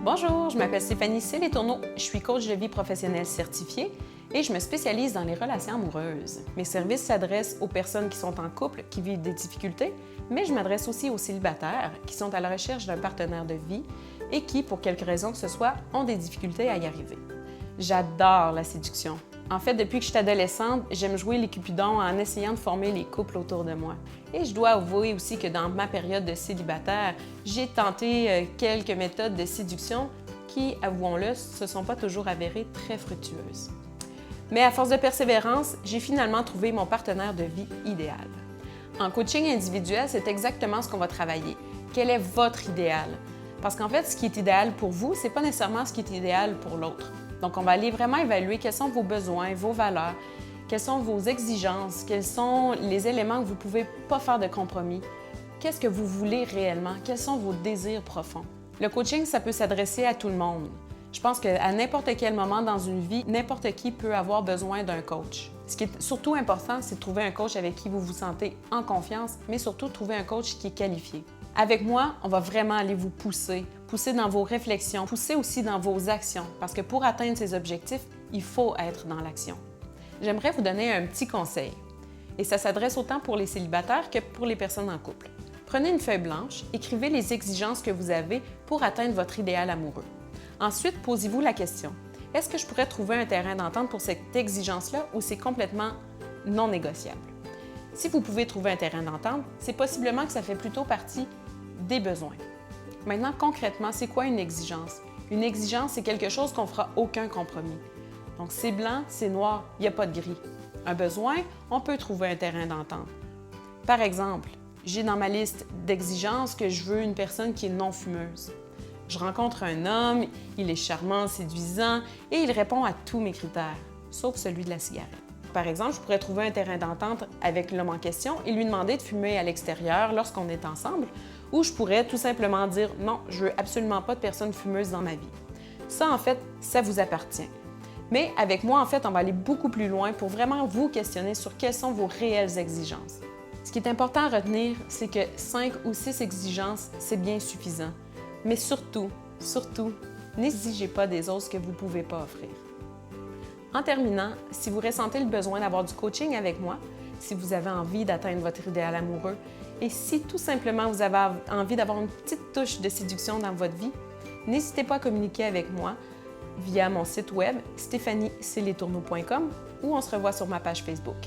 Bonjour, je m'appelle Stéphanie Célétourneau, je suis coach de vie professionnelle certifiée et je me spécialise dans les relations amoureuses. Mes services s'adressent aux personnes qui sont en couple, qui vivent des difficultés, mais je m'adresse aussi aux célibataires qui sont à la recherche d'un partenaire de vie et qui, pour quelque raison que ce soit, ont des difficultés à y arriver. J'adore la séduction. En fait, depuis que je suis adolescente, j'aime jouer les cupidons en essayant de former les couples autour de moi. Et je dois avouer aussi que dans ma période de célibataire, j'ai tenté quelques méthodes de séduction qui, avouons-le, se sont pas toujours avérées très fructueuses. Mais à force de persévérance, j'ai finalement trouvé mon partenaire de vie idéal. En coaching individuel, c'est exactement ce qu'on va travailler. Quel est votre idéal? Parce qu'en fait, ce qui est idéal pour vous, c'est pas nécessairement ce qui est idéal pour l'autre. Donc, on va aller vraiment évaluer quels sont vos besoins, vos valeurs, quelles sont vos exigences, quels sont les éléments que vous ne pouvez pas faire de compromis. Qu'est-ce que vous voulez réellement? Quels sont vos désirs profonds? Le coaching, ça peut s'adresser à tout le monde. Je pense qu'à n'importe quel moment dans une vie, n'importe qui peut avoir besoin d'un coach. Ce qui est surtout important, c'est de trouver un coach avec qui vous vous sentez en confiance, mais surtout de trouver un coach qui est qualifié. Avec moi, on va vraiment aller vous pousser dans vos réflexions, pousser aussi dans vos actions, parce que pour atteindre ces objectifs, il faut être dans l'action. J'aimerais vous donner un petit conseil, et ça s'adresse autant pour les célibataires que pour les personnes en couple. Prenez une feuille blanche, écrivez les exigences que vous avez pour atteindre votre idéal amoureux. Ensuite, posez-vous la question, est-ce que je pourrais trouver un terrain d'entente pour cette exigence-là ou c'est complètement non négociable? Si vous pouvez trouver un terrain d'entente, c'est possiblement que ça fait plutôt partie des besoins. Maintenant, concrètement, c'est quoi une exigence? Une exigence, c'est quelque chose qu'on ne fera aucun compromis. Donc, c'est blanc, c'est noir, il n'y a pas de gris. Un besoin, on peut trouver un terrain d'entente. Par exemple, j'ai dans ma liste d'exigences que je veux une personne qui est non-fumeuse. Je rencontre un homme, il est charmant, séduisant et il répond à tous mes critères, sauf celui de la cigarette. Par exemple, je pourrais trouver un terrain d'entente avec l'homme en question et lui demander de fumer à l'extérieur lorsqu'on est ensemble, ou je pourrais tout simplement dire « Non, je veux absolument pas de personne fumeuse dans ma vie ». Ça, en fait, ça vous appartient. Mais avec moi, en fait, on va aller beaucoup plus loin pour vraiment vous questionner sur quelles sont vos réelles exigences. Ce qui est important à retenir, c'est que 5 ou 6 exigences, c'est bien suffisant. Mais surtout, n'exigez pas des autres ce que vous ne pouvez pas offrir. En terminant, si vous ressentez le besoin d'avoir du coaching avec moi, si vous avez envie d'atteindre votre idéal amoureux et si tout simplement vous avez envie d'avoir une petite touche de séduction dans votre vie, n'hésitez pas à communiquer avec moi via mon site web stéphanieCélétourneau.com ou on se revoit sur ma page Facebook.